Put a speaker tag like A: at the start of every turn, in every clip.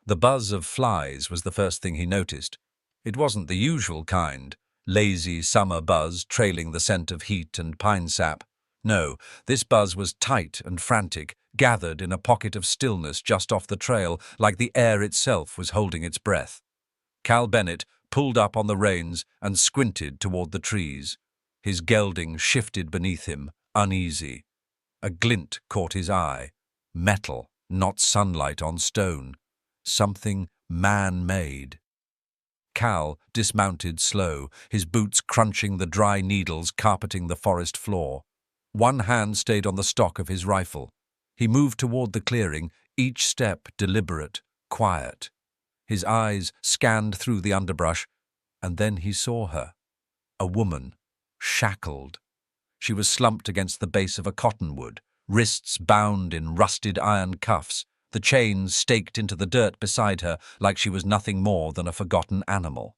A: The buzz of flies was the first thing he noticed. It wasn't the usual kind, lazy summer buzz trailing the scent of heat and pine sap. No, this buzz was tight and frantic, gathered in a pocket of stillness just off the trail, like the air itself was holding its breath. Cal Bennett pulled up on the reins and squinted toward the trees. His gelding shifted beneath him, uneasy. A glint caught his eye. Metal, not sunlight on stone. Something man-made. Cal dismounted slow, his boots crunching the dry needles carpeting the forest floor. One hand stayed on the stock of his rifle. He moved toward the clearing, each step deliberate, quiet. His eyes scanned through the underbrush, and then he saw her. A woman, shackled. She was slumped against the base of a cottonwood, wrists bound in rusted iron cuffs, the chains staked into the dirt beside her like she was nothing more than a forgotten animal.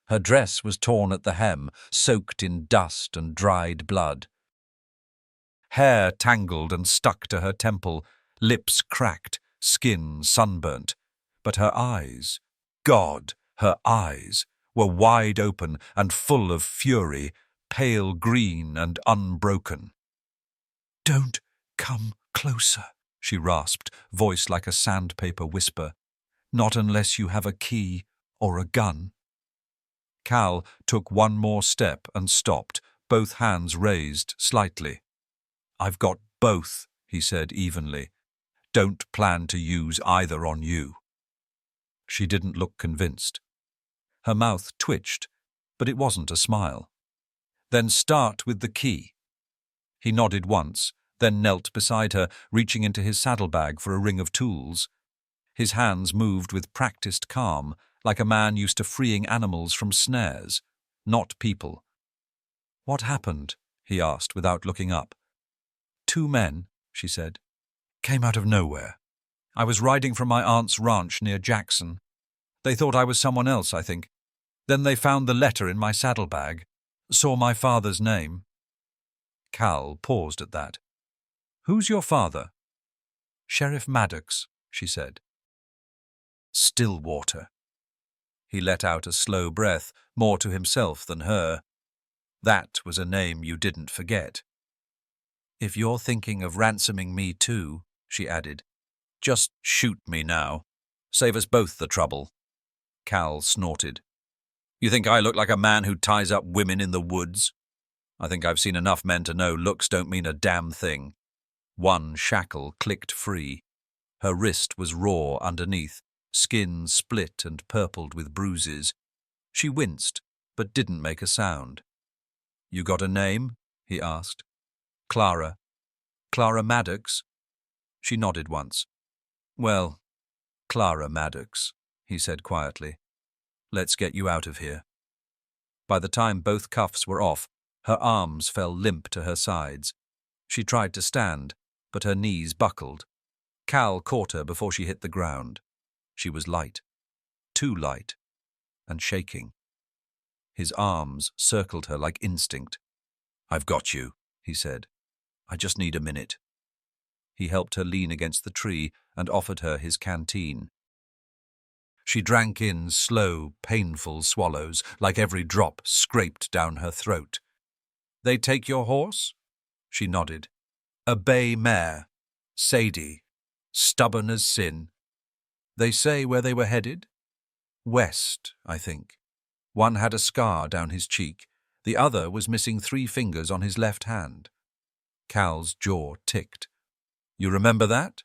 A: Her dress was torn at the hem, soaked in dust and dried blood. Hair tangled and stuck to her temple, lips cracked, skin sunburnt. But her eyes, God, her eyes, were wide open and full of fury, pale green and unbroken. "Don't come closer," she rasped, voice like a sandpaper whisper. "Not unless you have a key or a gun." Cal took one more step and stopped, both hands raised slightly. "I've got both," he said evenly. "Don't plan to use either on you." She didn't look convinced. Her mouth twitched, but it wasn't a smile. "Then start with the key." He nodded once, then knelt beside her, reaching into his saddlebag for a ring of tools. His hands moved with practiced calm, like a man used to freeing animals from snares, not people. "What happened?" he asked without looking up. "Two men," she said, "came out of nowhere. I was riding from my aunt's ranch near Jackson. They thought I was someone else, I think. Then they found the letter in my saddlebag, saw my father's name." Cal paused at that. "Who's your father?" "Sheriff Maddox," she said. "Stillwater." He let out a slow breath, more to himself than her. "That was a name you didn't forget." "If you're thinking of ransoming me too," she added, "just shoot me now. Save us both the trouble." Cal snorted. "You think I look like a man who ties up women in the woods? I think I've seen enough men to know looks don't mean a damn thing." One shackle clicked free. Her wrist was raw underneath, skin split and purpled with bruises. She winced, but didn't make a sound. "You got a name?" he asked. "Clara. Clara Maddox?" She nodded once. "Well, Clara Maddox," he said quietly. "Let's get you out of here." By the time both cuffs were off, her arms fell limp to her sides. She tried to stand, but her knees buckled. Cal caught her before she hit the ground. She was light, too light, and shaking. His arms circled her like instinct. "I've got you," he said. "I just need a minute." He helped her lean against the tree and offered her his canteen. She drank in slow, painful swallows, like every drop scraped down her throat. "They take your horse?" She nodded. "A bay mare. Sadie. Stubborn as sin." "They say where they were headed?" "West, I think. One had a scar down his cheek. The other was missing 3 fingers on his left hand." Cal's jaw ticked. "You remember that?"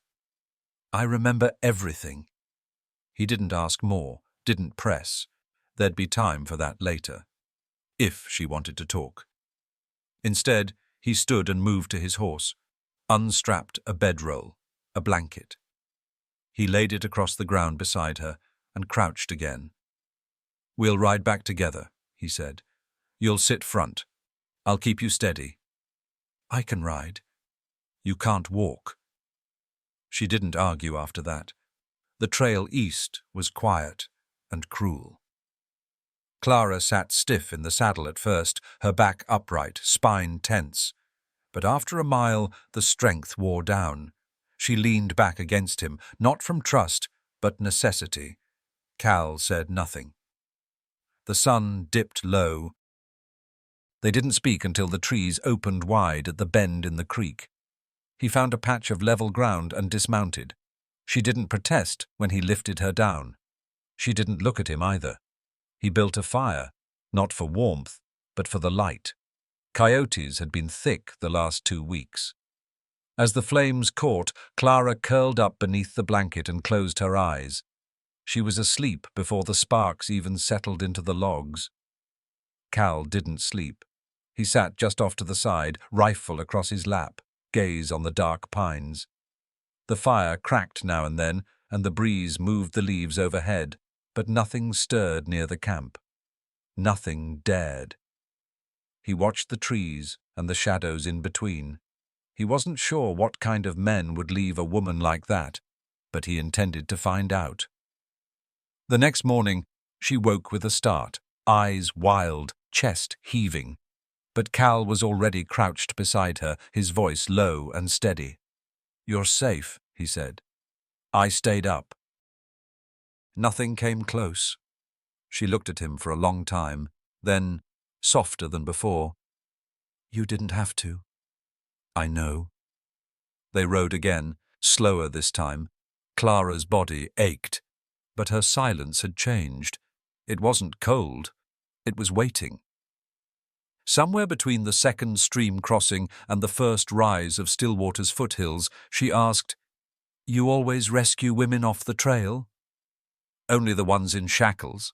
A: "I remember everything." He didn't ask more, didn't press. There'd be time for that later, if she wanted to talk. Instead, he stood and moved to his horse, unstrapped a bedroll, a blanket. He laid it across the ground beside her and crouched again. "We'll ride back together," he said. "You'll sit front. I'll keep you steady." "I can ride." "You can't walk." She didn't argue after that. The trail east was quiet and cruel. Clara sat stiff in the saddle at first, her back upright, spine tense. But after a mile, the strength wore down. She leaned back against him, not from trust, but necessity. Cal said nothing. The sun dipped low. They didn't speak until the trees opened wide at the bend in the creek. He found a patch of level ground and dismounted. She didn't protest when he lifted her down. She didn't look at him either. He built a fire, not for warmth, but for the light. Coyotes had been thick the last 2 weeks. As the flames caught, Clara curled up beneath the blanket and closed her eyes. She was asleep before the sparks even settled into the logs. Cal didn't sleep. He sat just off to the side, rifle across his lap, gaze on the dark pines. The fire cracked now and then, and the breeze moved the leaves overhead, but nothing stirred near the camp. Nothing dared. He watched the trees and the shadows in between. He wasn't sure what kind of men would leave a woman like that, but he intended to find out. The next morning, she woke with a start, eyes wild, chest heaving. But Cal was already crouched beside her, his voice low and steady. "You're safe," he said. "I stayed up." Nothing came close. She looked at him for a long time, then, softer than before, "You didn't have to." "I know." They rode again, slower this time. Clara's body ached, but her silence had changed. It wasn't cold. It was waiting. Somewhere between the second stream crossing and the first rise of Stillwater's foothills, she asked, "You always rescue women off the trail?" "Only the ones in shackles."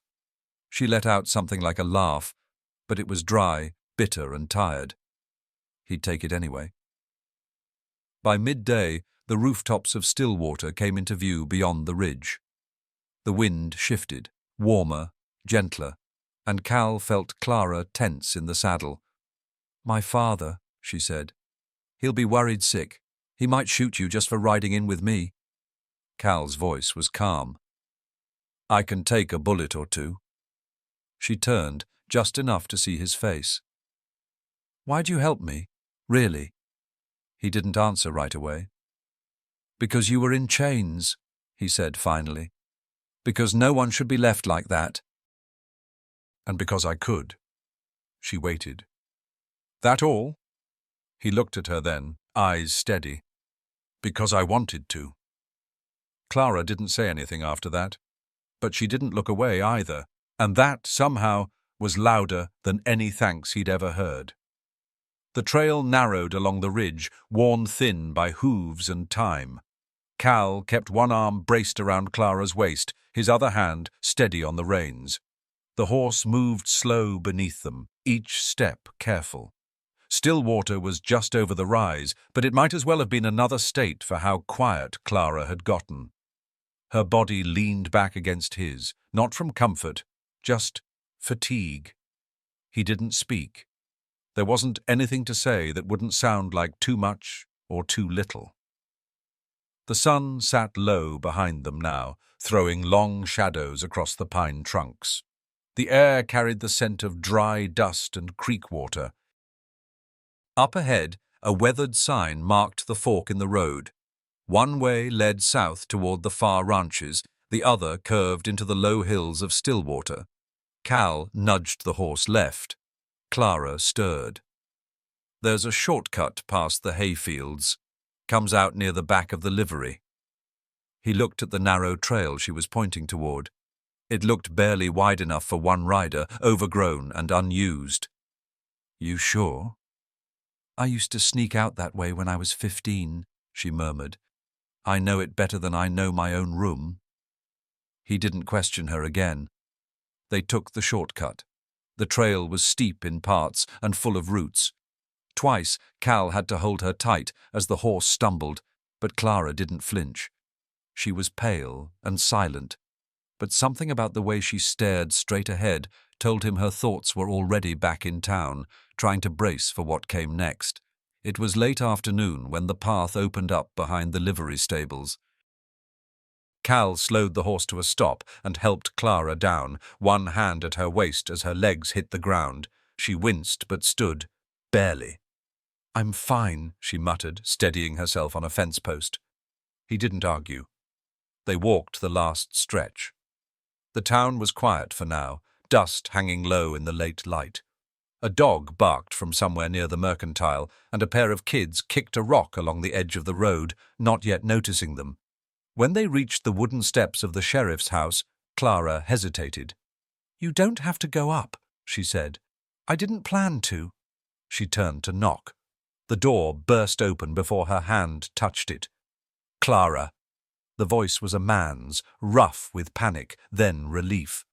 A: She let out something like a laugh, but it was dry, bitter and tired. He'd take it anyway. By midday, the rooftops of Stillwater came into view beyond the ridge. The wind shifted, warmer, gentler, and Cal felt Clara tense in the saddle. "My father," she said. "He'll be worried sick. He might shoot you just for riding in with me." Cal's voice was calm. "I can take a bullet or two." She turned, just enough to see his face. "Why'd you help me? Really?" He didn't answer right away. "Because you were in chains," he said finally. "Because no one should be left like that." "And because I could." She waited. "That all?" He looked at her then, eyes steady. "Because I wanted to." Clara didn't say anything after that, but she didn't look away either, and that, somehow, was louder than any thanks he'd ever heard. The trail narrowed along the ridge, worn thin by hooves and time. Cal kept one arm braced around Clara's waist, his other hand steady on the reins. The horse moved slow beneath them, each step careful. Stillwater was just over the rise, but it might as well have been another state for how quiet Clara had gotten. Her body leaned back against his, not from comfort, just fatigue. He didn't speak. There wasn't anything to say that wouldn't sound like too much or too little. The sun sat low behind them now, throwing long shadows across the pine trunks. The air carried the scent of dry dust and creek water. Up ahead, a weathered sign marked the fork in the road. One way led south toward the far ranches, the other curved into the low hills of Stillwater. Cal nudged the horse left. Clara stirred. "There's a shortcut past the hayfields. Comes out near the back of the livery." He looked at the narrow trail she was pointing toward. It looked barely wide enough for one rider, overgrown and unused. "You sure?" "I used to sneak out that way when I was 15, she murmured. "I know it better than I know my own room." He didn't question her again. They took the shortcut. The trail was steep in parts and full of roots. Twice, Cal had to hold her tight as the horse stumbled, but Clara didn't flinch. She was pale and silent, but something about the way she stared straight ahead told him her thoughts were already back in town, trying to brace for what came next. It was late afternoon when the path opened up behind the livery stables. Cal slowed the horse to a stop and helped Clara down, one hand at her waist as her legs hit the ground. She winced but stood, barely. "I'm fine," she muttered, steadying herself on a fence post. He didn't argue. They walked the last stretch. The town was quiet for now, dust hanging low in the late light. A dog barked from somewhere near the mercantile, and a pair of kids kicked a rock along the edge of the road, not yet noticing them. When they reached the wooden steps of the sheriff's house, Clara hesitated. "You don't have to go up," she said. "I didn't plan to." She turned to knock. The door burst open before her hand touched it. "Clara." The voice was a man's, rough with panic, then relief.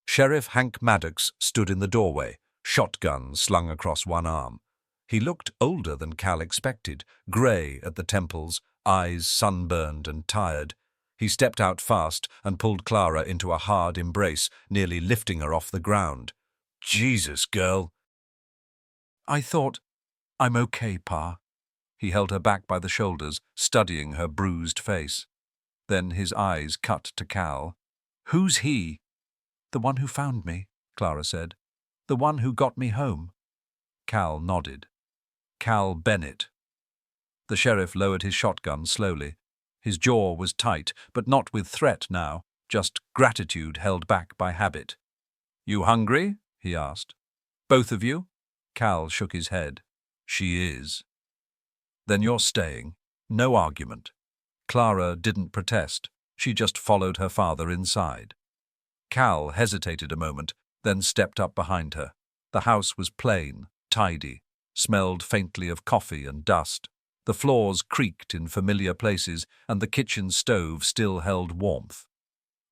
A: Sheriff Hank Maddox stood in the doorway, shotgun slung across one arm. He looked older than Cal expected, grey at the temples, eyes sunburned and tired. He stepped out fast and pulled Clara into a hard embrace, nearly lifting her off the ground. "Jesus, girl." "I thought, I'm okay, Pa." He held her back by the shoulders, studying her bruised face. Then his eyes cut to Cal. "Who's he?" "The one who found me," Clara said. "The one who got me home." Cal nodded. "Cal Bennett." The sheriff lowered his shotgun slowly. His jaw was tight, but not with threat now, just gratitude held back by habit. "You hungry?" he asked. "Both of you?" Cal shook his head. "She is." "Then you're staying. No argument." Clara didn't protest. She just followed her father inside. Cal hesitated a moment, then stepped up behind her. The house was plain, tidy, smelled faintly of coffee and dust. The floors creaked in familiar places, and the kitchen stove still held warmth.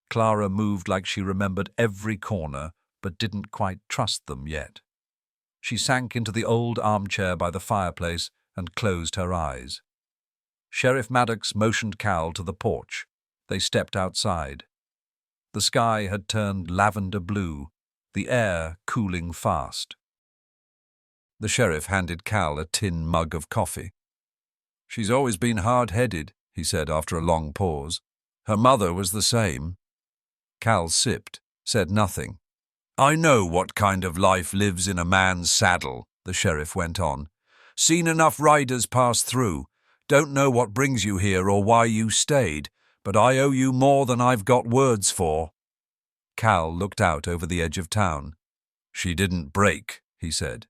A: Clara moved like she remembered every corner, but didn't quite trust them yet. She sank into the old armchair by the fireplace and closed her eyes. Sheriff Maddox motioned Cal to the porch. They stepped outside. The sky had turned lavender blue, the air cooling fast. The sheriff handed Cal a tin mug of coffee. "She's always been hard-headed," he said after a long pause. "Her mother was the same." Cal sipped, said nothing. "I know what kind of life lives in a man's saddle," the sheriff went on. "Seen enough riders pass through. Don't know what brings you here or why you stayed, but I owe you more than I've got words for." Cal looked out over the edge of town. "She didn't break," he said.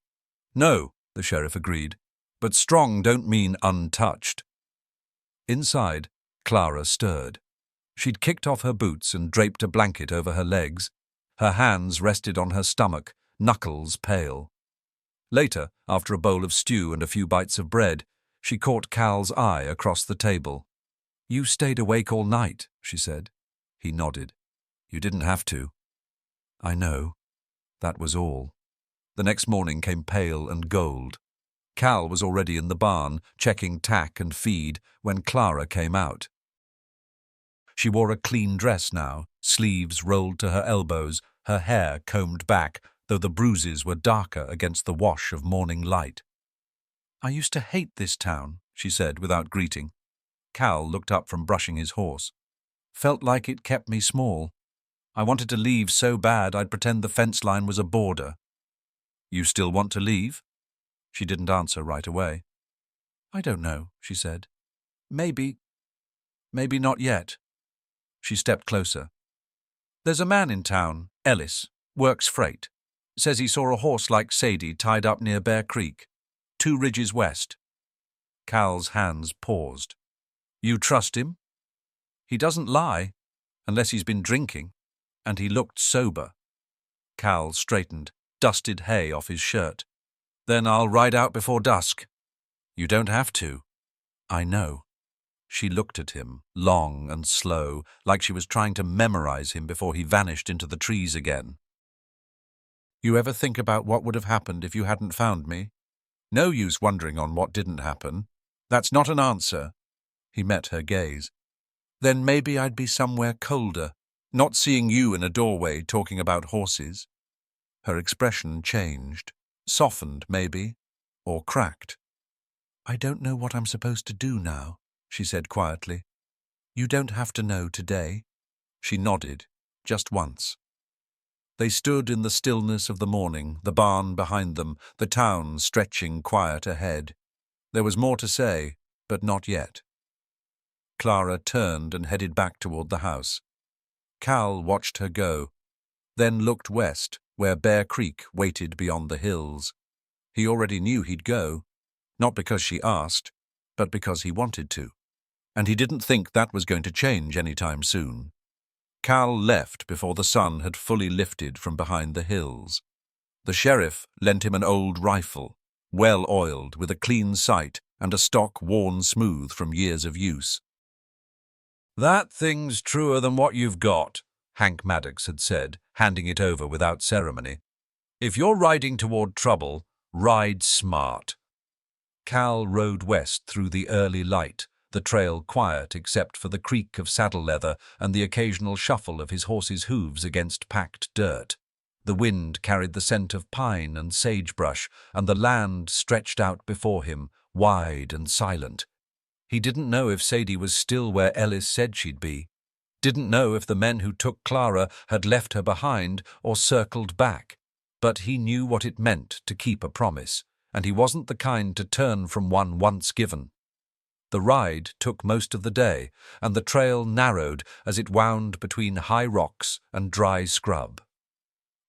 A: "No," the sheriff agreed, "but strong don't mean untouched." Inside, Clara stirred. She'd kicked off her boots and draped a blanket over her legs. Her hands rested on her stomach, knuckles pale. Later, after a bowl of stew and a few bites of bread, she caught Cal's eye across the table. "You stayed awake all night," she said. He nodded. "You didn't have to." "I know." That was all. The next morning came pale and gold. Cal was already in the barn, checking tack and feed, when Clara came out. She wore a clean dress now, sleeves rolled to her elbows, her hair combed back, though the bruises were darker against the wash of morning light. "I used to hate this town," she said without greeting. Cal looked up from brushing his horse. "Felt like it kept me small. I wanted to leave so bad I'd pretend the fence line was a border." "You still want to leave?" She didn't answer right away. "I don't know," she said. Maybe not yet." She stepped closer. "There's a man in town, Ellis, works freight. Says he saw a horse like Sadie tied up near Bear Creek, 2 ridges west." Cal's hands paused. "You trust him?" "He doesn't lie, unless he's been drinking, and he looked sober." Cal straightened, dusted hay off his shirt. "Then I'll ride out before dusk." "You don't have to." "I know." She looked at him, long and slow, like she was trying to memorize him before he vanished into the trees again. "You ever think about what would have happened if you hadn't found me?" "No use wondering on what didn't happen. That's not an answer." He met her gaze. "Then maybe I'd be somewhere colder, not seeing you in a doorway talking about horses." Her expression changed, softened maybe, or cracked. "I don't know what I'm supposed to do now," she said quietly. "You don't have to know today." She nodded, just once. They stood in the stillness of the morning, the barn behind them, the town stretching quiet ahead. There was more to say, but not yet. Clara turned and headed back toward the house. Cal watched her go, then looked west, where Bear Creek waited beyond the hills. He already knew he'd go, not because she asked, but because he wanted to. And he didn't think that was going to change anytime soon. Cal left before the sun had fully lifted from behind the hills. The sheriff lent him an old rifle, well-oiled, with a clean sight and a stock worn smooth from years of use. "That thing's truer than what you've got," Hank Maddox had said, handing it over without ceremony. "If you're riding toward trouble, ride smart." Cal rode west through the early light, the trail quiet except for the creak of saddle leather and the occasional shuffle of his horse's hooves against packed dirt. The wind carried the scent of pine and sagebrush, and the land stretched out before him, wide and silent. He didn't know if Sadie was still where Ellis said she'd be. Didn't know if the men who took Clara had left her behind or circled back. But he knew what it meant to keep a promise, and he wasn't the kind to turn from one once given. The ride took most of the day, and the trail narrowed as it wound between high rocks and dry scrub.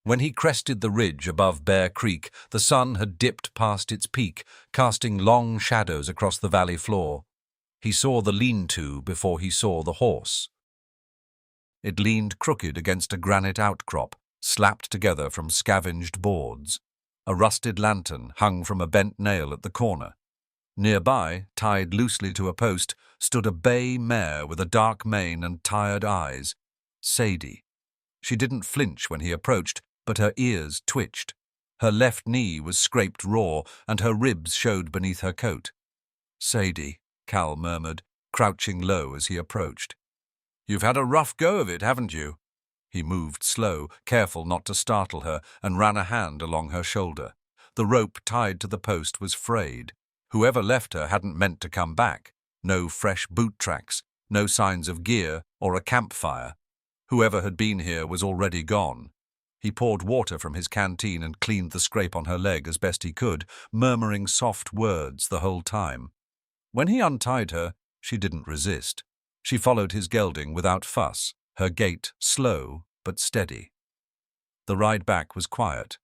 A: When he crested the ridge above Bear Creek, the sun had dipped past its peak, casting long shadows across the valley floor. He saw the lean-to before he saw the horse. It leaned crooked against a granite outcrop, slapped together from scavenged boards. A rusted lantern hung from a bent nail at the corner. Nearby, tied loosely to a post, stood a bay mare with a dark mane and tired eyes. Sadie. She didn't flinch when he approached, but her ears twitched. Her left knee was scraped raw, and her ribs showed beneath her coat. "Sadie," Cal murmured, crouching low as he approached. "You've had a rough go of it, haven't you?" He moved slow, careful not to startle her, and ran a hand along her shoulder. The rope tied to the post was frayed. Whoever left her hadn't meant to come back. No fresh boot tracks, no signs of gear or a campfire. Whoever had been here was already gone. He poured water from his canteen and cleaned the scrape on her leg as best he could, murmuring soft words the whole time. When he untied her, she didn't resist. She followed his gelding without fuss, her gait slow but steady. The ride back was quiet.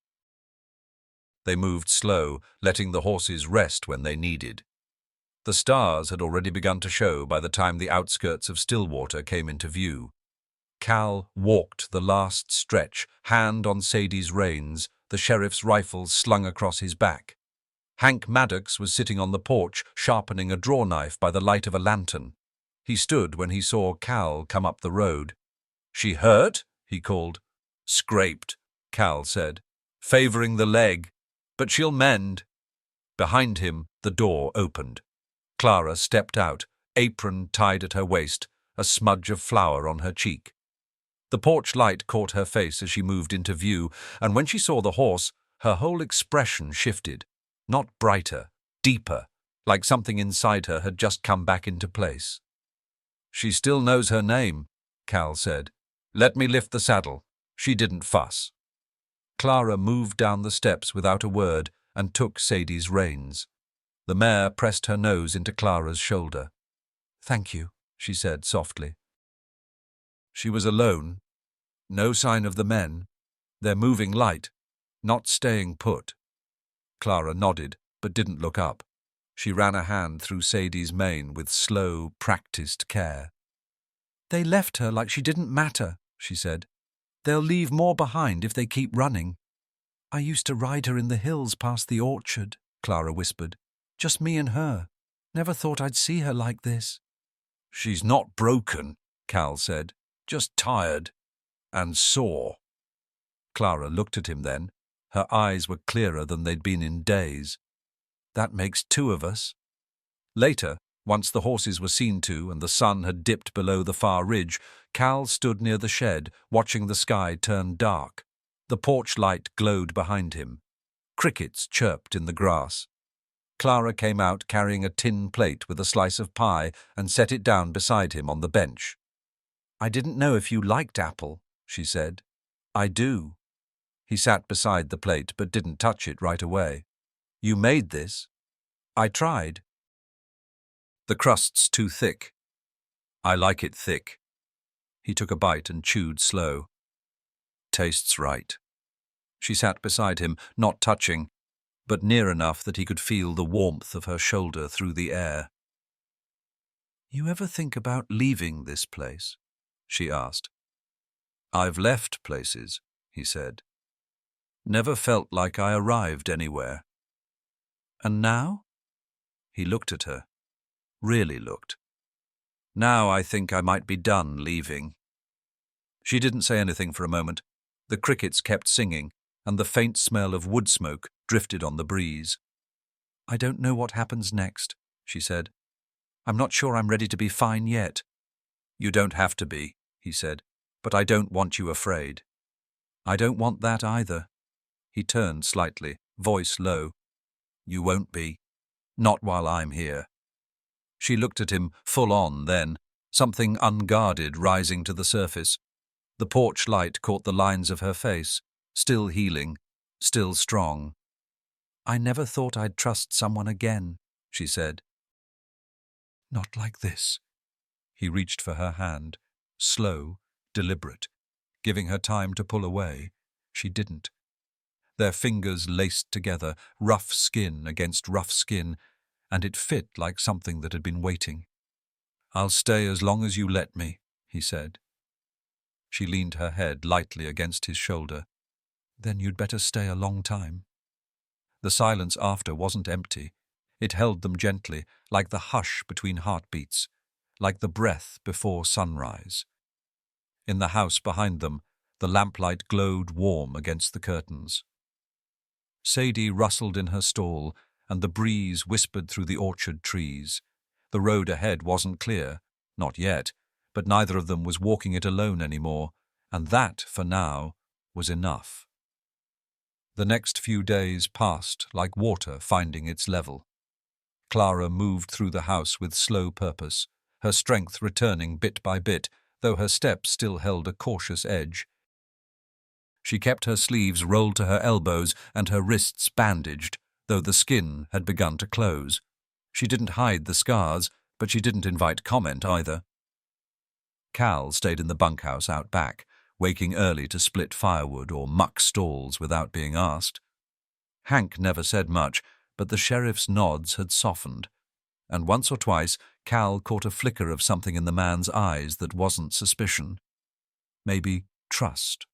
A: They moved slow, letting the horses rest when they needed. The stars had already begun to show by the time the outskirts of Stillwater came into view. Cal walked the last stretch, hand on Sadie's reins, the sheriff's rifle slung across his back. Hank Maddox was sitting on the porch, sharpening a draw knife by the light of a lantern. He stood when he saw Cal come up the road. "She hurt?" he called. "Scraped," Cal said. "Favoring the leg. But she'll mend." Behind him, the door opened. Clara stepped out, apron tied at her waist, a smudge of flour on her cheek. The porch light caught her face as she moved into view, and when she saw the horse, her whole expression shifted. Not brighter, deeper, like something inside her had just come back into place. "She still knows her name," Cal said. "Let me lift the saddle." She didn't fuss. Clara moved down the steps without a word and took Sadie's reins. The mare pressed her nose into Clara's shoulder. "Thank you," she said softly. She was alone. No sign of the men. They're moving light, not staying put. Clara nodded, but didn't look up. She ran a hand through Sadie's mane with slow, practiced care. "They left her like she didn't matter," she said. "They'll leave more behind if they keep running." "I used to ride her in the hills past the orchard," Clara whispered. "Just me and her. Never thought I'd see her like this." "She's not broken," Cal said. "Just tired. And sore." Clara looked at him then. Her eyes were clearer than they'd been in days. "That makes two of us." Later, once the horses were seen to and the sun had dipped below the far ridge, Cal stood near the shed, watching the sky turn dark. The porch light glowed behind him. Crickets chirped in the grass. Clara came out carrying a tin plate with a slice of pie and set it down beside him on the bench. "I didn't know if you liked apple," she said. "I do." He sat beside the plate but didn't touch it right away. "You made this?" "I tried." "The crust's too thick." I like it thick. He took a bite and chewed slow. Tastes right. She sat beside him, not touching, but near enough that he could feel the warmth of her shoulder through the air. You ever think about leaving this place? She asked. I've left places, he said. Never felt like I arrived anywhere. And now? He looked at her. Really looked. Now I think I might be done leaving. She didn't say anything for a moment. The crickets kept singing, and the faint smell of wood smoke drifted on the breeze. I don't know what happens next, she said. I'm not sure I'm ready to be fine yet. You don't have to be, he said, but I don't want you afraid. I don't want that either. He turned slightly, voice low. You won't be. Not while I'm here. She looked at him full on then, something unguarded rising to the surface. The porch light caught the lines of her face, still healing, still strong. I never thought I'd trust someone again, she said. Not like this. He reached for her hand, slow, deliberate, giving her time to pull away. She didn't. Their fingers laced together, rough skin against rough skin, and it fit like something that had been waiting. I'll stay as long as you let me, he said. She leaned her head lightly against his shoulder. Then you'd better stay a long time. The silence after wasn't empty. It held them gently, like the hush between heartbeats, like the breath before sunrise. In the house behind them, the lamplight glowed warm against the curtains. Sadie rustled in her stall, and the breeze whispered through the orchard trees. The road ahead wasn't clear, not yet, but neither of them was walking it alone anymore, and that, for now, was enough. The next few days passed like water finding its level. Clara moved through the house with slow purpose, her strength returning bit by bit, though her step still held a cautious edge. She kept her sleeves rolled to her elbows and her wrists bandaged, though the skin had begun to close. She didn't hide the scars, but she didn't invite comment either. Cal stayed in the bunkhouse out back, waking early to split firewood or muck stalls without being asked. Hank never said much, but the sheriff's nods had softened, and once or twice Cal caught a flicker of something in the man's eyes that wasn't suspicion. Maybe trust,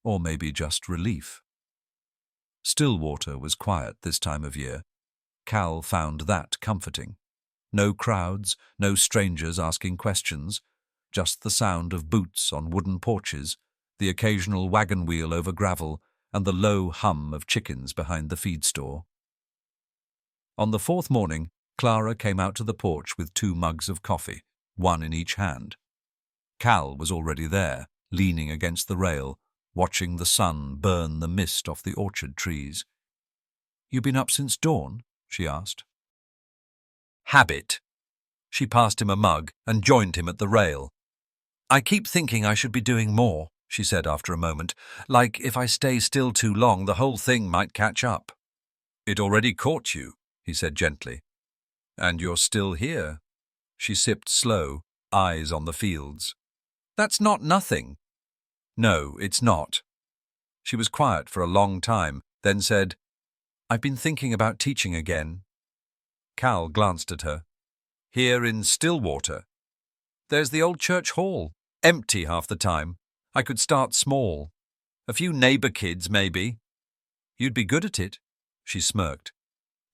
A: or maybe just relief. Stillwater was quiet this time of year. Cal found that comforting. No crowds, no strangers asking questions, just the sound of boots on wooden porches, the occasional wagon wheel over gravel, and the low hum of chickens behind the feed store. On the fourth morning, Clara came out to the porch with 2 mugs of coffee, one in each hand. Cal was already there, leaning against the rail, watching the sun burn the mist off the orchard trees. You been up since dawn? She asked. Habit. She passed him a mug and joined him at the rail. I keep thinking I should be doing more, she said after a moment. Like if I stay still too long, the whole thing might catch up. It already caught you, he said gently. And you're still here. She sipped slow, eyes on the fields. That's not nothing. No, it's not. She was quiet for a long time, then said, I've been thinking about teaching again. Cal glanced at her. Here in Stillwater. There's the old church hall, empty half the time. I could start small. A few neighbor kids, maybe. You'd be good at it, she smirked.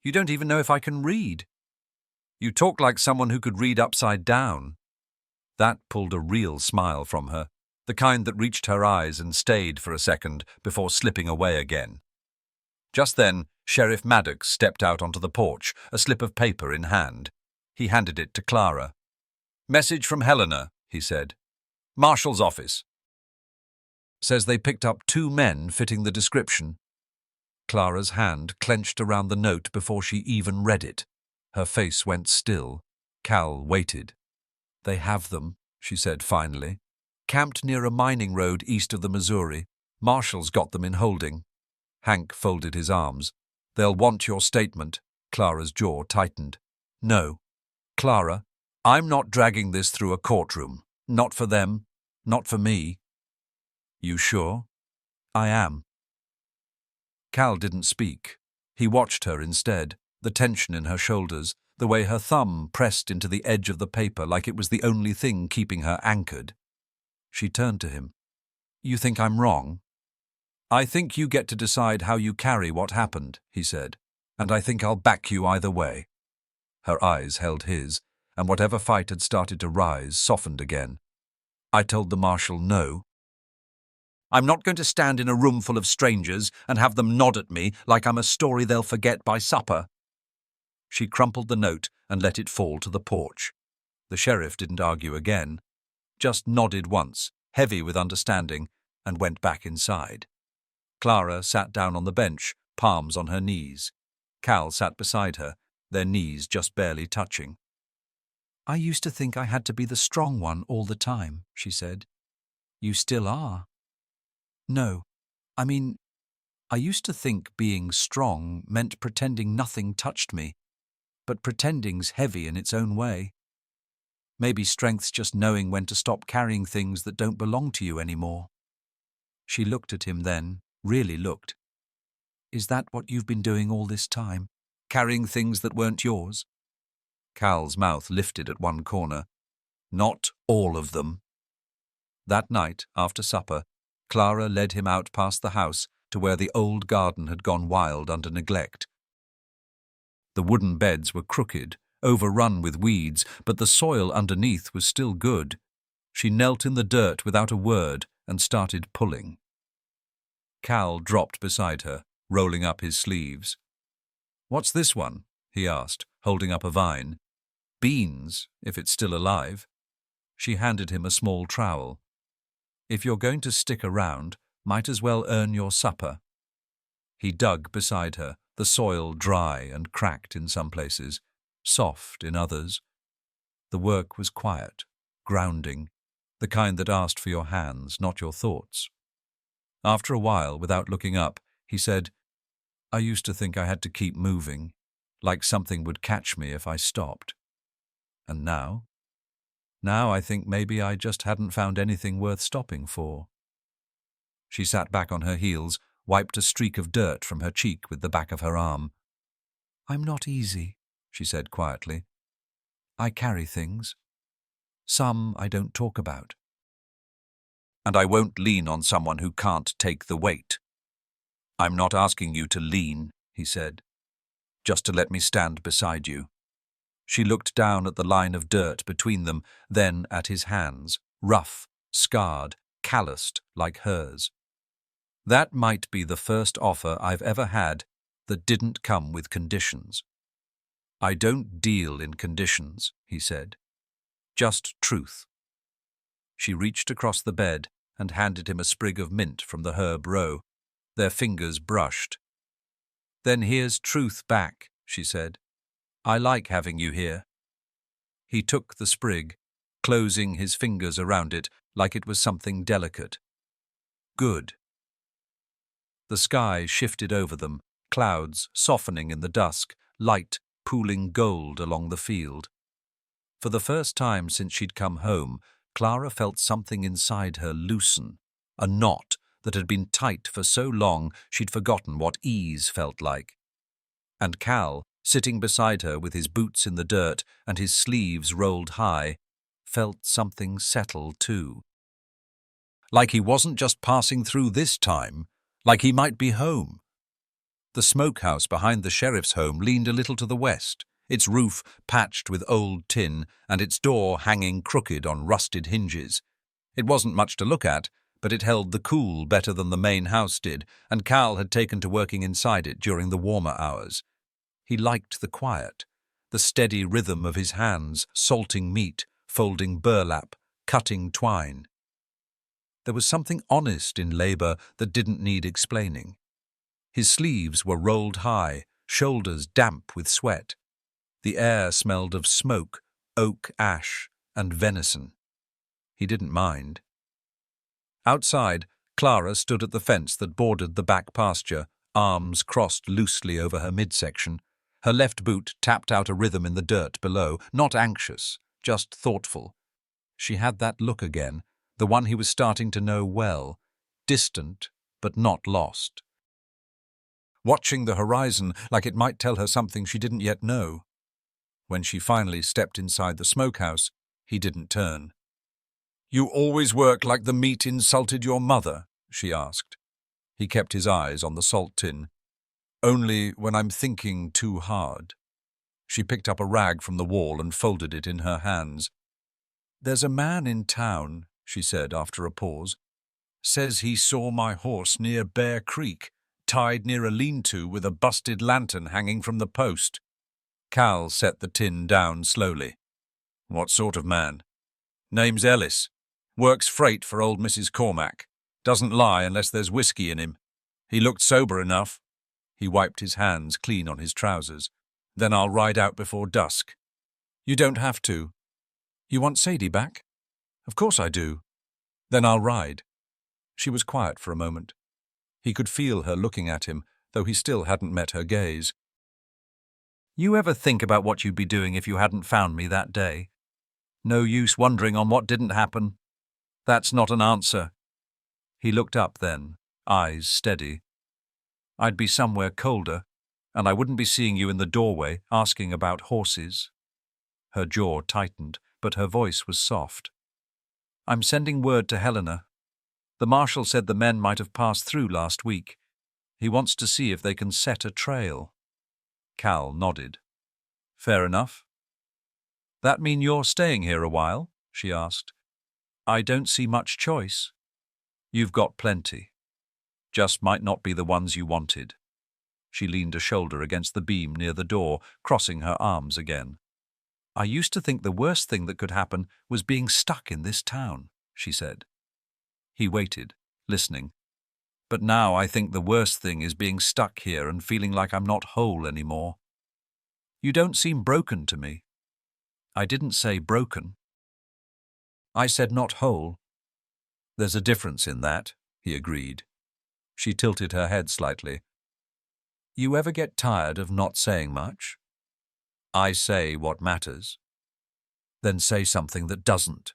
A: You don't even know if I can read. You talk like someone who could read upside down. That pulled a real smile from her, the kind that reached her eyes and stayed for a second before slipping away again. Just then, Sheriff Maddox stepped out onto the porch, a slip of paper in hand. He handed it to Clara. Message from Helena, he said. Marshal's office. Says they picked up 2 men fitting the description. Clara's hand clenched around the note before she even read it. Her face went still. Cal waited. They have them, she said finally. Camped near a mining road east of the Missouri. Marshall's got them in holding. Hank folded his arms. They'll want your statement. Clara's jaw tightened. No. Clara, I'm not dragging this through a courtroom. Not for them. Not for me. You sure? I am. Cal didn't speak. He watched her instead, the tension in her shoulders, the way her thumb pressed into the edge of the paper like it was the only thing keeping her anchored. She turned to him. You think I'm wrong? I think you get to decide how you carry what happened, he said, and I think I'll back you either way. Her eyes held his, and whatever fight had started to rise softened again. I told the marshal no. I'm not going to stand in a room full of strangers and have them nod at me like I'm a story they'll forget by supper. She crumpled the note and let it fall to the porch. The sheriff didn't argue again, just nodded once, heavy with understanding, and went back inside. Clara sat down on the bench, palms on her knees. Cal sat beside her, their knees just barely touching. I used to think I had to be the strong one all the time, she said. You still are. No, I mean, I used to think being strong meant pretending nothing touched me, but pretending's heavy in its own way. Maybe strength's just knowing when to stop carrying things that don't belong to you anymore. She looked at him then, really looked. Is that what you've been doing all this time? Carrying things that weren't yours? Cal's mouth lifted at one corner. Not all of them. That night, after supper, Clara led him out past the house to where the old garden had gone wild under neglect. The wooden beds were crooked, overrun with weeds, but the soil underneath was still good. She knelt in the dirt without a word and started pulling. Cal dropped beside her, rolling up his sleeves. What's this one? He asked, holding up a vine. Beans, if it's still alive. She handed him a small trowel. If you're going to stick around, might as well earn your supper. He dug beside her, the soil dry and cracked in some places, soft in others. The work was quiet, grounding, the kind that asked for your hands, not your thoughts. After a while, without looking up, he said, I used to think I had to keep moving, like something would catch me if I stopped. And now? Now I think maybe I just hadn't found anything worth stopping for. She sat back on her heels, wiped a streak of dirt from her cheek with the back of her arm. I'm not easy, she said quietly. I carry things. Some I don't talk about. And I won't lean on someone who can't take the weight. I'm not asking you to lean, he said, just to let me stand beside you. She looked down at the line of dirt between them, then at his hands, rough, scarred, calloused like hers. That might be the first offer I've ever had that didn't come with conditions. I don't deal in conditions, he said. Just truth. She reached across the bed and handed him a sprig of mint from the herb row. Their fingers brushed. Then here's truth back, she said. I like having you here. He took the sprig, closing his fingers around it like it was something delicate. Good. The sky shifted over them, clouds softening in the dusk, light pooling gold along the field. For the first time since she'd come home, Clara felt something inside her loosen, a knot that had been tight for so long she'd forgotten what ease felt like. And Cal, sitting beside her with his boots in the dirt and his sleeves rolled high, felt something settle too. Like he wasn't just passing through this time, like he might be home. The smokehouse behind the sheriff's home leaned a little to the west, its roof patched with old tin and its door hanging crooked on rusted hinges. It wasn't much to look at, but it held the cool better than the main house did, and Cal had taken to working inside it during the warmer hours. He liked the quiet, the steady rhythm of his hands, salting meat, folding burlap, cutting twine. There was something honest in labor that didn't need explaining. His sleeves were rolled high, shoulders damp with sweat. The air smelled of smoke, oak ash, and venison. He didn't mind. Outside, Clara stood at the fence that bordered the back pasture, arms crossed loosely over her midsection. Her left boot tapped out a rhythm in the dirt below, not anxious, just thoughtful. She had that look again, the one he was starting to know well, distant but not lost. Watching the horizon like it might tell her something she didn't yet know. When she finally stepped inside the smokehouse, he didn't turn. "You always work like the meat insulted your mother?" she asked. He kept his eyes on the salt tin. "Only when I'm thinking too hard." She picked up a rag from the wall and folded it in her hands. "There's a man in town," she said after a pause. "Says he saw my horse near Bear Creek, tied near a lean-to with a busted lantern hanging from the post." Cal set the tin down slowly. "What sort of man?" "Name's Ellis. Works freight for old Mrs. Cormack. Doesn't lie unless there's whiskey in him. He looked sober enough." He wiped his hands clean on his trousers. "Then I'll ride out before dusk." "You don't have to." "You want Sadie back?" "Of course I do." "Then I'll ride." She was quiet for a moment. He could feel her looking at him, though he still hadn't met her gaze. "You ever think about what you'd be doing if you hadn't found me that day? No use wondering on what didn't happen. That's not an answer." He looked up then, eyes steady. "I'd be somewhere colder, and I wouldn't be seeing you in the doorway asking about horses." Her jaw tightened, but her voice was soft. "I'm sending word to Helena. The marshal said the men might have passed through last week. He wants to see if they can set a trail." Cal nodded. "Fair enough." "That mean you're staying here a while?" she asked. "I don't see much choice." "You've got plenty. Just might not be the ones you wanted." She leaned a shoulder against the beam near the door, crossing her arms again. "I used to think the worst thing that could happen was being stuck in this town," she said. He waited, listening. "But now I think the worst thing is being stuck here and feeling like I'm not whole anymore." "You don't seem broken to me." "I didn't say broken. I said not whole." "There's a difference in that," he agreed. She tilted her head slightly. "You ever get tired of not saying much?" "I say what matters." "Then say something that doesn't."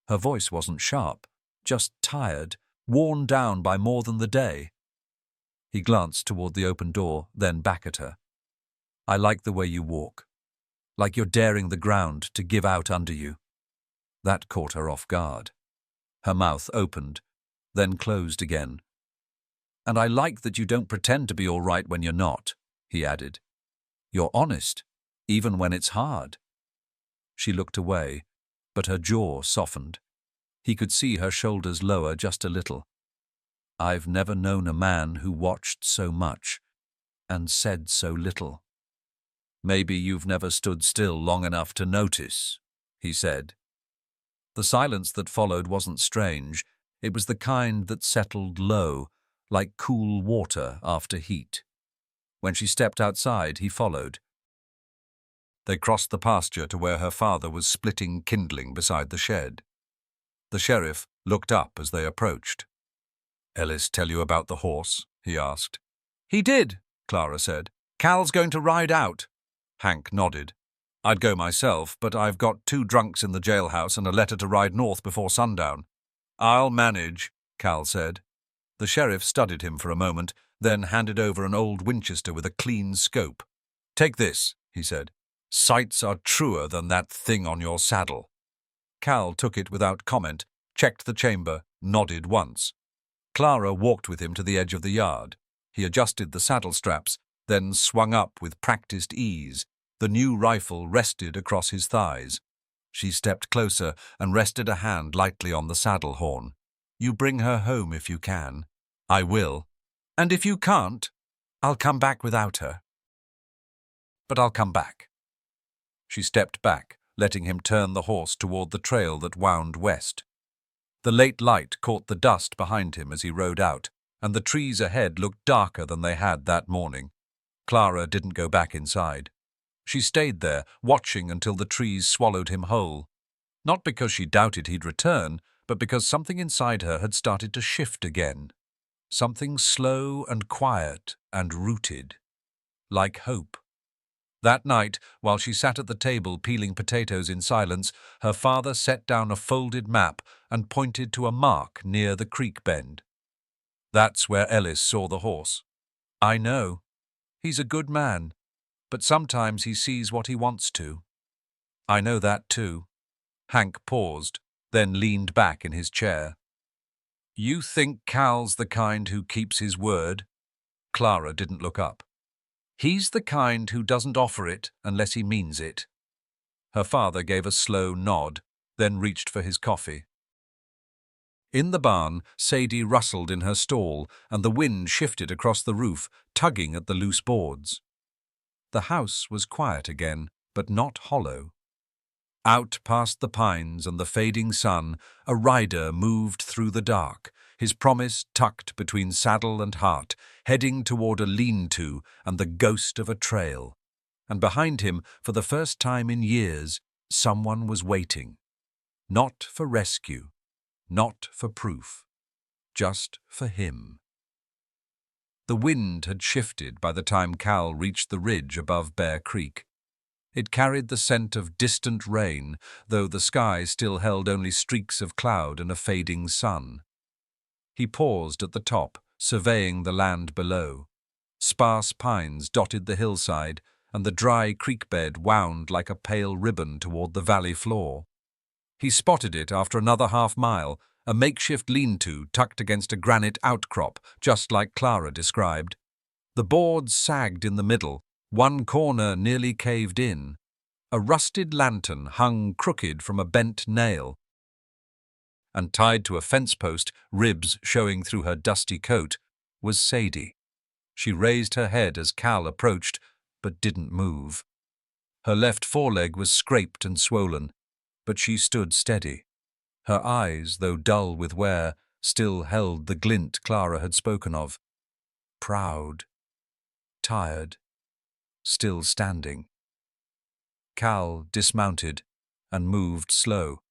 A: Her voice wasn't sharp, just tired, worn down by more than the day. He glanced toward the open door, then back at her. "I like the way you walk. Like you're daring the ground to give out under you." That caught her off guard. Her mouth opened, then closed again. "And I like that you don't pretend to be all right when you're not," he added. "You're honest, even when it's hard." She looked away, but her jaw softened. He could see her shoulders lower just a little. "I've never known a man who watched so much and said so little." "Maybe you've never stood still long enough to notice," he said. The silence that followed wasn't strange. It was the kind that settled low, like cool water after heat. When she stepped outside, he followed. They crossed the pasture to where her father was splitting kindling beside the shed. The sheriff looked up as they approached. "Ellis tell you about the horse?" he asked. "He did," Clara said. "Cal's going to ride out." Hank nodded. "I'd go myself, but I've got 2 drunks in the jailhouse and a letter to ride north before sundown." "I'll manage," Cal said. The sheriff studied him for a moment, then handed over an old Winchester with a clean scope. "Take this," he said. "Sights are truer than that thing on your saddle." Cal took it without comment, checked the chamber, nodded once. Clara walked with him to the edge of the yard. He adjusted the saddle straps, then swung up with practiced ease. The new rifle rested across his thighs. She stepped closer and rested a hand lightly on the saddle horn. "You bring her home if you can." "I will. And if you can't, I'll come back without her." "But I'll come back." She stepped back, letting him turn the horse toward the trail that wound west. The late light caught the dust behind him as he rode out, and the trees ahead looked darker than they had that morning. Clara didn't go back inside. She stayed there, watching until the trees swallowed him whole. Not because she doubted he'd return, but because something inside her had started to shift again. Something slow and quiet and rooted, like hope. That night, while she sat at the table peeling potatoes in silence, her father set down a folded map and pointed to a mark near the creek bend. "That's where Ellis saw the horse." "I know. He's a good man, but sometimes he sees what he wants to." "I know that too." Hank paused, then leaned back in his chair. "You think Cal's the kind who keeps his word?" Clara didn't look up. "He's the kind who doesn't offer it unless he means it." Her father gave a slow nod, then reached for his coffee. In the barn, Sadie rustled in her stall, and the wind shifted across the roof, tugging at the loose boards. The house was quiet again, but not hollow. Out past the pines and the fading sun, a rider moved through the dark, his promise tucked between saddle and heart, heading toward a lean-to and the ghost of a trail. And behind him, for the first time in years, someone was waiting. Not for rescue, not for proof, just for him. The wind had shifted by the time Cal reached the ridge above Bear Creek. It carried the scent of distant rain, though the sky still held only streaks of cloud and a fading sun. He paused at the top, surveying the land below. Sparse pines dotted the hillside, and the dry creek bed wound like a pale ribbon toward the valley floor. He spotted it after another half-mile, a makeshift lean-to tucked against a granite outcrop, just like Clara described. The boards sagged in the middle, one corner nearly caved in. A rusted lantern hung crooked from a bent nail, and tied to a fence post, ribs showing through her dusty coat, was Sadie. She raised her head as Cal approached, but didn't move. Her left foreleg was scraped and swollen, but she stood steady. Her eyes, though dull with wear, still held the glint Clara had spoken of. Proud, tired, still standing. Cal dismounted and moved slow,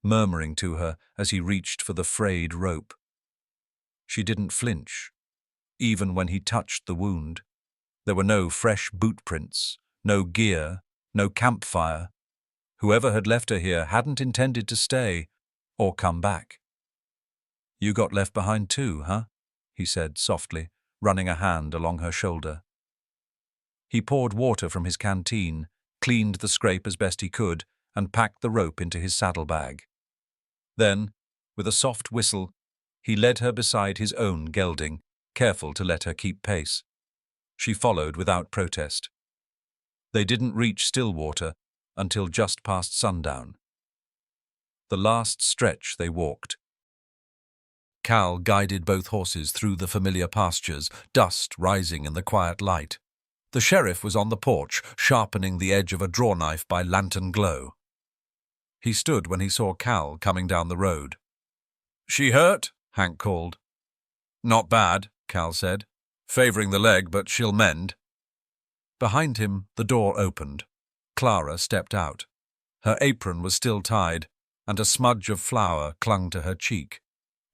A: murmuring to her as he reached for the frayed rope. She didn't flinch, even when he touched the wound. There were no fresh boot prints, no gear, no campfire. Whoever had left her here hadn't intended to stay or come back. "You got left behind too, huh?" he said softly, running a hand along her shoulder. He poured water from his canteen, cleaned the scrape as best he could, and packed the rope into his saddlebag. Then, with a soft whistle, he led her beside his own gelding, careful to let her keep pace. She followed without protest. They didn't reach Stillwater until just past sundown. The last stretch they walked. Cal guided both horses through the familiar pastures, dust rising in the quiet light. The sheriff was on the porch, sharpening the edge of a draw-knife by lantern glow. He stood when he saw Cal coming down the road. "She hurt?" Hank called. "Not bad," Cal said. "Favoring the leg, but she'll mend." Behind him, the door opened. Clara stepped out. Her apron was still tied, and a smudge of flour clung to her cheek.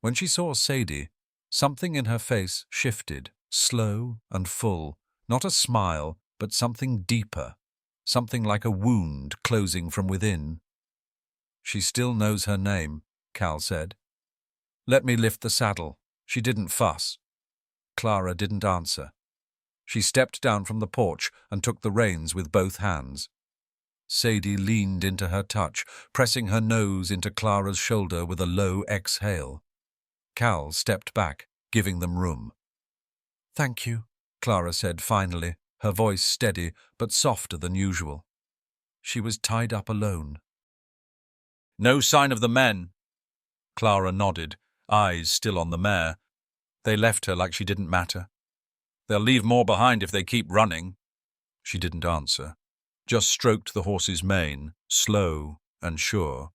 A: When she saw Sadie, something in her face shifted, slow and full, not a smile, but something deeper, something like a wound closing from within. "She still knows her name," Cal said. "Let me lift the saddle." She didn't fuss. Clara didn't answer. She stepped down from the porch and took the reins with both hands. Sadie leaned into her touch, pressing her nose into Clara's shoulder with a low exhale. Cal stepped back, giving them room. "Thank you," Clara said finally, her voice steady but softer than usual. She was tied up alone. "No sign of the men." Clara nodded, eyes still on the mare. "They left her like she didn't matter." "They'll leave more behind if they keep running." She didn't answer, just stroked the horse's mane, slow and sure.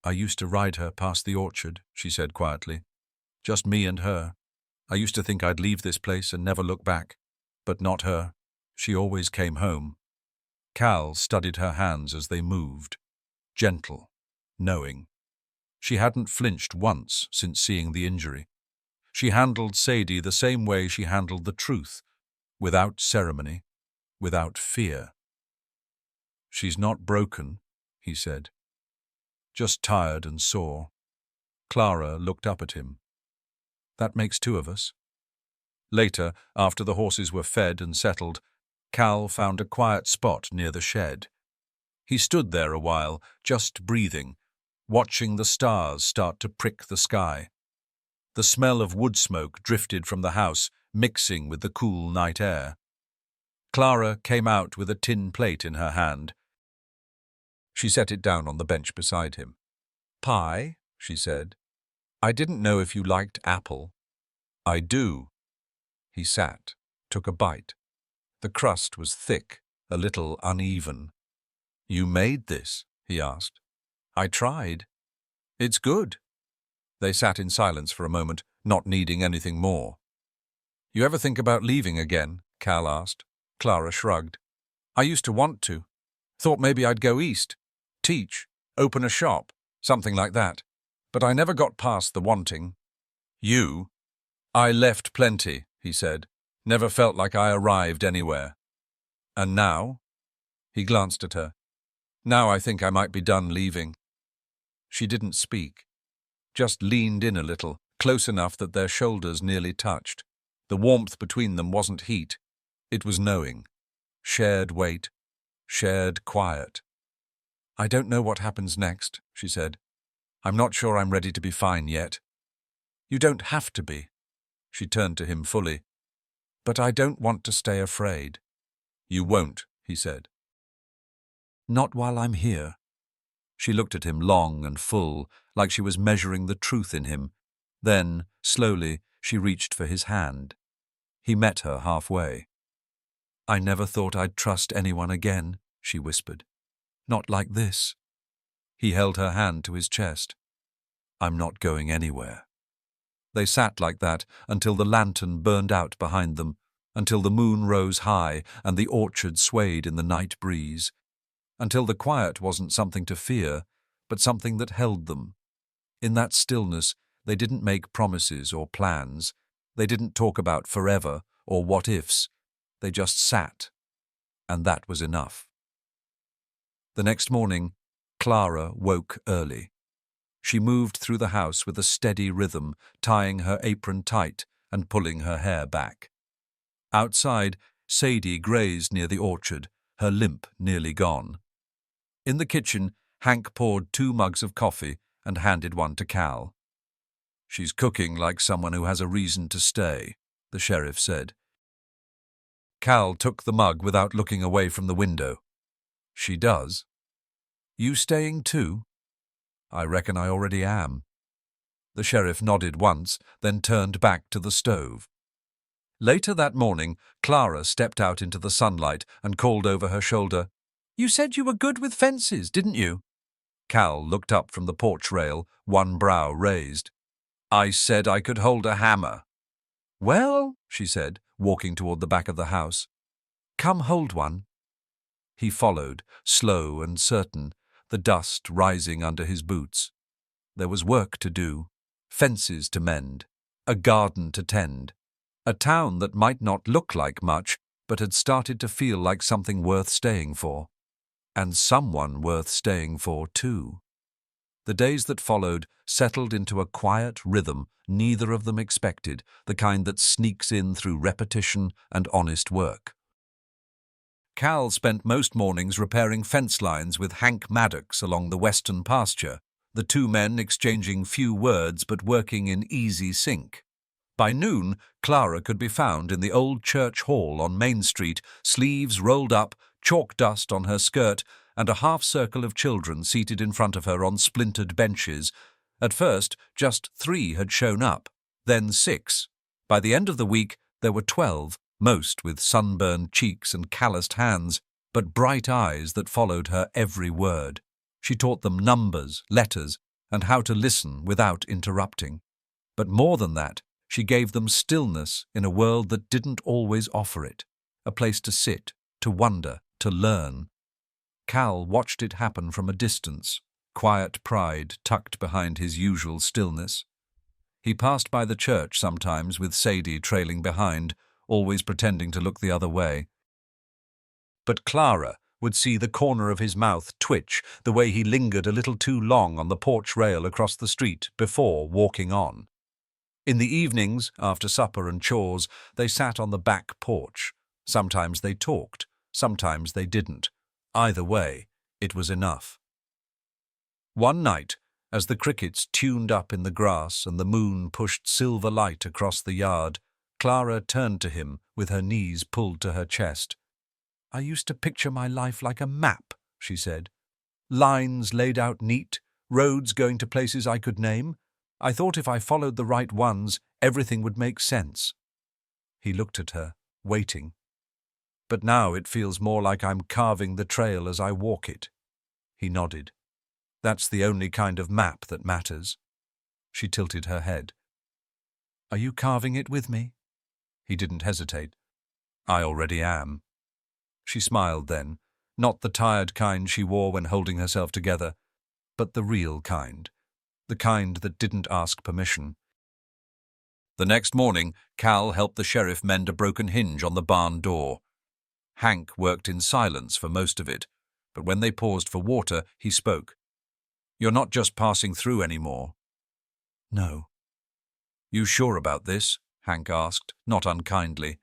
A: "I used to ride her past the orchard," she said quietly. "Just me and her. I used to think I'd leave this place and never look back. But not her. She always came home." Cal studied her hands as they moved. Gentle, knowing. She hadn't flinched once since seeing the injury. She handled Sadie the same way she handled the truth, without ceremony, without fear. "She's not broken," he said. "Just tired and sore." Clara looked up at him. "That makes two of us." Later, after the horses were fed and settled, Cal found a quiet spot near the shed. He stood there a while, just breathing, watching the stars start to prick the sky. The smell of wood smoke drifted from the house, mixing with the cool night air. Clara came out with a tin plate in her hand. She set it down on the bench beside him. "Pie," she said. "I didn't know if you liked apple." "I do." He sat, took a bite. The crust was thick, a little uneven. "You made this?" he asked. "I tried." "It's good." They sat in silence for a moment, not needing anything more. "You ever think about leaving again?" Cal asked. Clara shrugged. "I used to want to. Thought maybe I'd go east. Teach. Open a shop. Something like that. But I never got past the wanting." "You?" "I left plenty," he said. "Never felt like I arrived anywhere." "And now?" He glanced at her. "Now I think I might be done leaving." She didn't speak, just leaned in a little, close enough that their shoulders nearly touched. The warmth between them wasn't heat. It was knowing. Shared weight. Shared quiet. "I don't know what happens next," she said. "I'm not sure I'm ready to be fine yet." "You don't have to be." She turned to him fully. "But I don't want to stay afraid." "You won't," he said. "Not while I'm here." She looked at him long and full, like she was measuring the truth in him. Then, slowly, she reached for his hand. He met her halfway. "I never thought I'd trust anyone again," she whispered. "Not like this." He held her hand to his chest. "I'm not going anywhere." They sat like that until the lantern burned out behind them, until the moon rose high and the orchard swayed in the night breeze, until the quiet wasn't something to fear, but something that held them. In that stillness, they didn't make promises or plans. They didn't talk about forever or what-ifs. They just sat, and that was enough. The next morning, Clara woke early. She moved through the house with a steady rhythm, tying her apron tight and pulling her hair back. Outside, Sadie grazed near the orchard, her limp nearly gone. In the kitchen, Hank poured 2 mugs of coffee and handed one to Cal. "She's cooking like someone who has a reason to stay," the sheriff said. Cal took the mug without looking away from the window. "She does." "You staying too?" "I reckon I already am." The sheriff nodded once, then turned back to the stove. Later that morning, Clara stepped out into the sunlight and called over her shoulder, "You said you were good with fences, didn't you?" Cal looked up from the porch rail, one brow raised. "I said I could hold a hammer." "Well," she said, walking toward the back of the house, "come hold one." He followed, slow and certain, the dust rising under his boots. There was work to do, fences to mend, a garden to tend, a town that might not look like much, but had started to feel like something worth staying for. And someone worth staying for, too. The days that followed settled into a quiet rhythm neither of them expected, the kind that sneaks in through repetition and honest work. Cal spent most mornings repairing fence lines with Hank Maddox along the western pasture, the 2 men exchanging few words but working in easy sync. By noon, Clara could be found in the old church hall on Main Street, sleeves rolled up, chalk dust on her skirt, and a half-circle of children seated in front of her on splintered benches. At first, just 3 had shown up, then 6. By the end of the week, there were 12, most with sunburned cheeks and calloused hands, but bright eyes that followed her every word. She taught them numbers, letters, and how to listen without interrupting. But more than that, she gave them stillness in a world that didn't always offer it, a place to sit, to wonder, to learn. Cal watched it happen from a distance, quiet pride tucked behind his usual stillness. He passed by the church sometimes with Sadie trailing behind, always pretending to look the other way. But Clara, would see the corner of his mouth twitch the way he lingered a little too long on the porch rail across the street before walking on. In the evenings, after supper and chores, they sat on the back porch. Sometimes they talked, sometimes they didn't. Either way, it was enough. One night, as the crickets tuned up in the grass and the moon pushed silver light across the yard, Clara turned to him with her knees pulled to her chest. "I used to picture my life like a map," she said. "Lines laid out neat, roads going to places I could name. I thought if I followed the right ones, everything would make sense." He looked at her, waiting. "But now it feels more like I'm carving the trail as I walk it." He nodded. "That's the only kind of map that matters." She tilted her head. "Are you carving it with me?" He didn't hesitate. "I already am." She smiled then, not the tired kind she wore when holding herself together, but the real kind, the kind that didn't ask permission. The next morning, Cal helped the sheriff mend a broken hinge on the barn door. Hank worked in silence for most of it, but when they paused for water, he spoke. "You're not just passing through anymore." "No." "You sure about this?" Hank asked, not unkindly.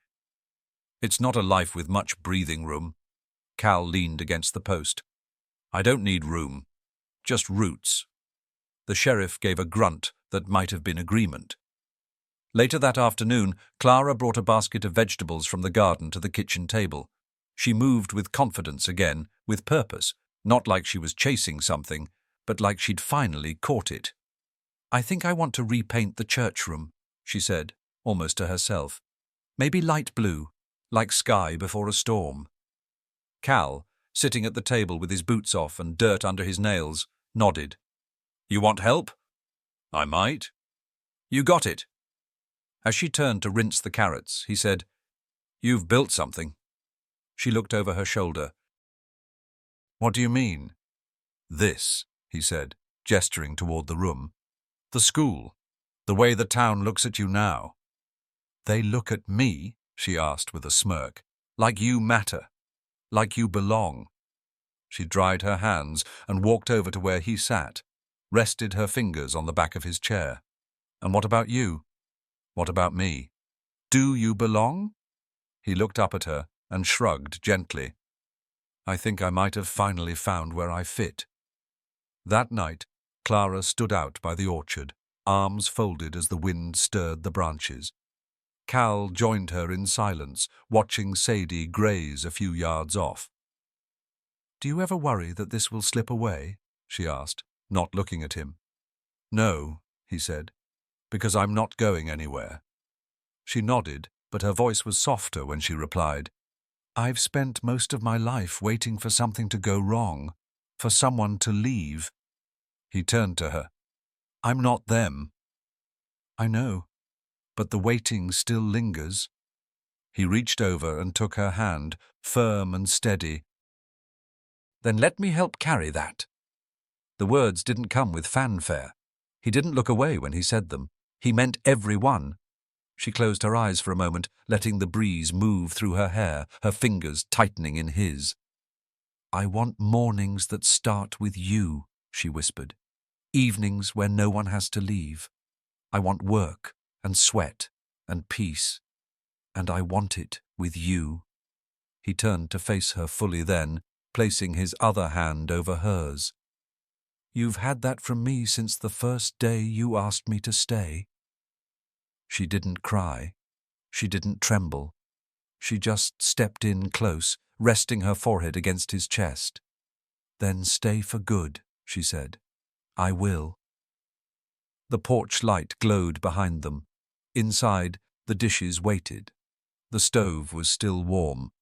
A: "It's not a life with much breathing room." Cal leaned against the post. "I don't need room, just roots." The sheriff gave a grunt that might have been agreement. Later that afternoon, Clara brought a basket of vegetables from the garden to the kitchen table. She moved with confidence again, with purpose, not like she was chasing something, but like she'd finally caught it. "I think I want to repaint the church room," she said, almost to herself. "Maybe light blue, like sky before a storm." Cal, sitting at the table with his boots off and dirt under his nails, nodded. "You want help?" "I might." "You got it." As she turned to rinse the carrots, he said, "You've built something." She looked over her shoulder. "What do you mean?" "This," he said, gesturing toward the room. "The school. The way the town looks at you now." "They look at me?" she asked with a smirk. "Like you matter. Like you belong." She dried her hands and walked over to where he sat, rested her fingers on the back of his chair. "And what about you? What about me? Do you belong?" He looked up at her and shrugged gently. "I think I might have finally found where I fit." That night, Clara stood out by the orchard, arms folded as the wind stirred the branches. Cal joined her in silence, watching Sadie graze a few yards off. "Do you ever worry that this will slip away?" she asked, not looking at him. "No," he said, "because I'm not going anywhere." She nodded, but her voice was softer when she replied, "I've spent most of my life waiting for something to go wrong, for someone to leave." He turned to her. "I'm not them." "I know, but the waiting still lingers." He reached over and took her hand, firm and steady. "Then let me help carry that." The words didn't come with fanfare. He didn't look away when he said them. He meant every one. She closed her eyes for a moment, letting the breeze move through her hair, her fingers tightening in his. "I want mornings that start with you," she whispered. "Evenings where no one has to leave. I want work and sweat and peace. And I want it with you." He turned to face her fully then, placing his other hand over hers. "You've had that from me since the first day you asked me to stay." She didn't cry. She didn't tremble. She just stepped in close, resting her forehead against his chest. "Then stay for good," she said. "I will." The porch light glowed behind them. Inside, the dishes waited. The stove was still warm.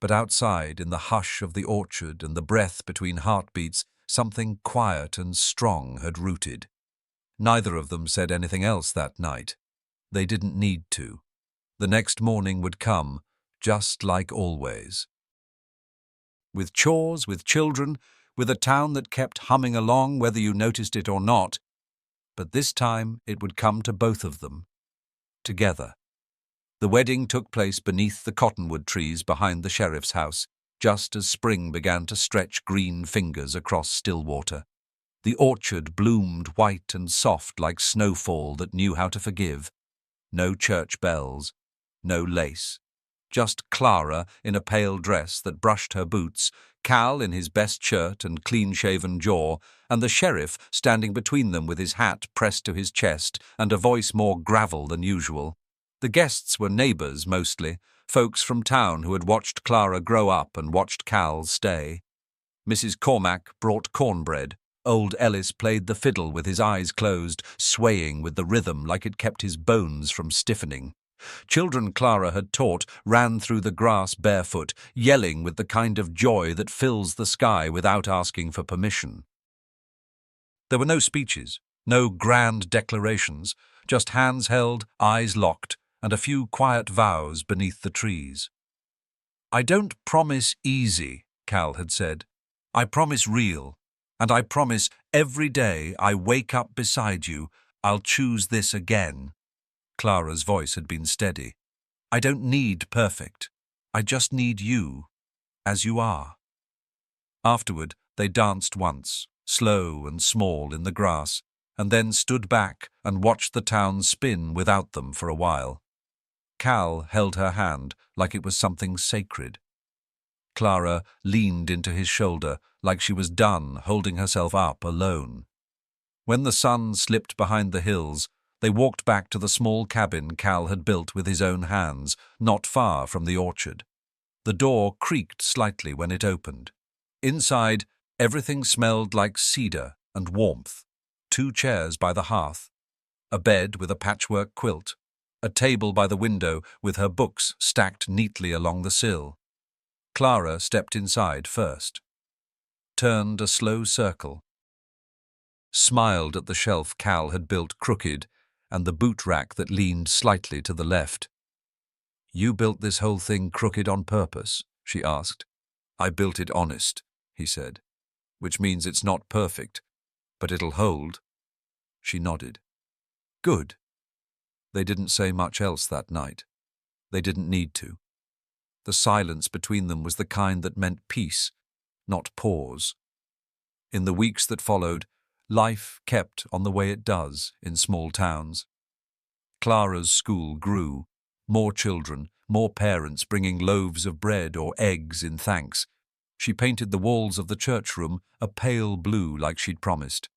A: But outside, in the hush of the orchard and the breath between heartbeats, something quiet and strong had rooted. Neither of them said anything else that night. They didn't need to. The next morning would come, just like always. With chores, with children, with a town that kept humming along whether you noticed it or not. But this time it would come to both of them. Together. The wedding took place beneath the cottonwood trees behind the sheriff's house. just as spring began to stretch green fingers across Stillwater. The orchard bloomed white and soft like snowfall that knew how to forgive. No church bells, no lace. Just Clara in a pale dress that brushed her boots, Cal in his best shirt and clean-shaven jaw, and the sheriff standing between them with his hat pressed to his chest and a voice more gravel than usual. The guests were neighbors mostly, folks from town who had watched Clara grow up and watched Cal stay. Mrs. Cormack brought cornbread. Old Ellis played the fiddle with his eyes closed, swaying with the rhythm like it kept his bones from stiffening. Children Clara had taught ran through the grass barefoot, yelling with the kind of joy that fills the sky without asking for permission. There were no speeches, no grand declarations, just hands held, eyes locked, and a few quiet vows beneath the trees. "I don't promise easy," Cal had said. "I promise real, and I promise every day I wake up beside you, I'll choose this again." Clara's voice had been steady. "I don't need perfect. I just need you, as you are." Afterward, they danced once, slow and small in the grass, and then stood back and watched the town spin without them for a while. Cal held her hand like it was something sacred. Clara leaned into his shoulder like she was done holding herself up alone. When the sun slipped behind the hills, they walked back to the small cabin Cal had built with his own hands, not far from the orchard. The door creaked slightly when it opened. Inside, everything smelled like cedar and warmth. 2 chairs by the hearth, a bed with a patchwork quilt, a table by the window with her books stacked neatly along the sill. Clara stepped inside first, turned a slow circle, smiled at the shelf Cal had built crooked and the boot rack that leaned slightly to the left. "You built this whole thing crooked on purpose?" she asked. "I built it honest," he said, "which means it's not perfect, but it'll hold." She nodded. "Good." They didn't say much else that night. They didn't need to. The silence between them was the kind that meant peace, not pause. In the weeks that followed, life kept on the way it does in small towns. Clara's school grew. More children, more parents bringing loaves of bread or eggs in thanks. She painted the walls of the church room a pale blue like she'd promised.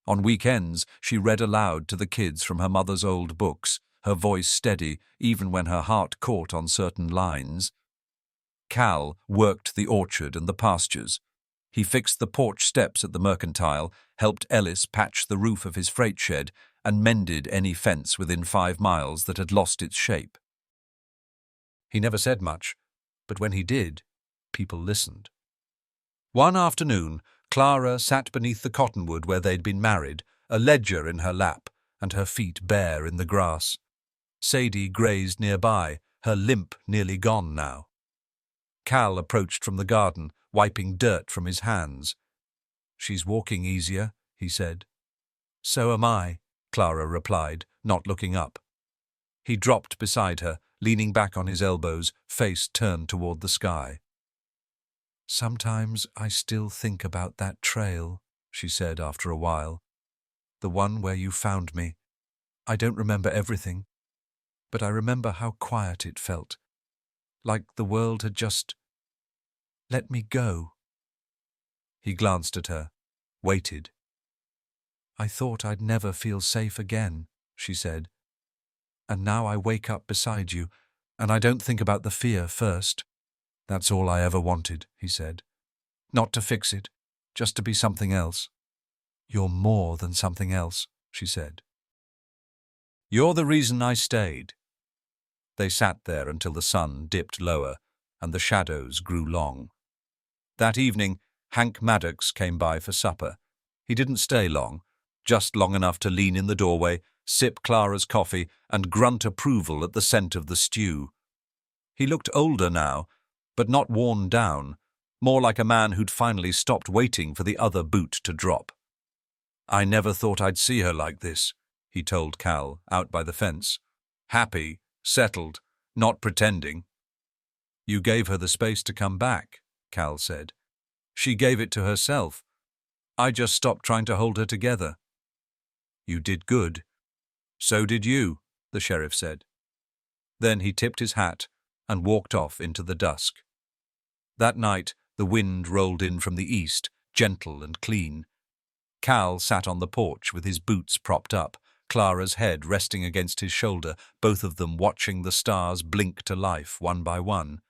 A: On weekends, she read aloud to the kids from her mother's old books, her voice steady even when her heart caught on certain lines. Cal worked the orchard and the pastures. He fixed the porch steps at the mercantile, helped Ellis patch the roof of his freight shed, and mended any fence within 5 miles that had lost its shape. He never said much, but when he did, people listened. One afternoon, Clara sat beneath the cottonwood where they'd been married, a ledger in her lap and her feet bare in the grass. Sadie grazed nearby, her limp nearly gone now. Cal approached from the garden, wiping dirt from his hands. "She's walking easier," he said. "So am I," Clara replied, not looking up. He dropped beside her, leaning back on his elbows, face turned toward the sky. "Sometimes I still think about that trail," she said after a while. "The one where you found me. I don't remember everything, but I remember how quiet it felt. Like the world had just let me go." He glanced at her, waited. "I thought I'd never feel safe again," she said. "And now I wake up beside you, and I don't think about the fear first. That's all I ever wanted," he said. "Not to fix it, just to be something else." "You're more than something else," she said. "You're the reason I stayed." They sat there until the sun dipped lower and the shadows grew long. That evening, Hank Maddox came by for supper. He didn't stay long, just long enough to lean in the doorway, sip Clara's coffee, and grunt approval at the scent of the stew. He looked older now, but not worn down, more like a man who'd finally stopped waiting for the other boot to drop. "I never thought I'd see her like this," he told Cal, out by the fence. "Happy, settled, not pretending." "You gave her the space to come back," Cal said. She gave it to herself. I just stopped trying to hold her together. You did good. So did you, the sheriff said. Then he tipped his hat and walked off into the dusk. That night, the wind rolled in from the east, gentle and clean. Cal sat on the porch with his boots propped up, Clara's head resting against his shoulder, both of them watching the stars blink to life one by one.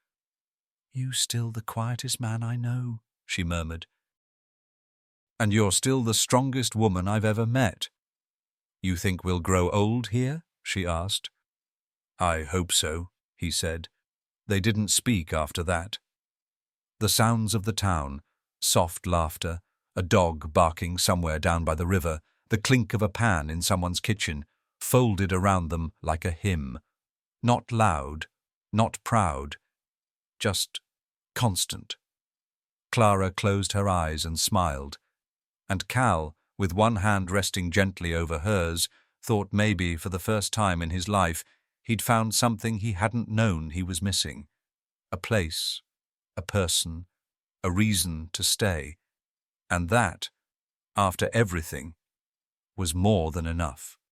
A: "You still the quietest man I know," she murmured. "And you're still the strongest woman I've ever met." "You think we'll grow old here?" she asked. "I hope so," he said. They didn't speak after that. The sounds of the town, soft laughter, a dog barking somewhere down by the river, the clink of a pan in someone's kitchen, folded around them like a hymn. Not loud, not proud, just constant. Clara closed her eyes and smiled, and Cal, with one hand resting gently over hers, thought maybe for the first time in his life he'd found something he hadn't known he was missing. A place, a person, a reason to stay. And that, after everything, was more than enough.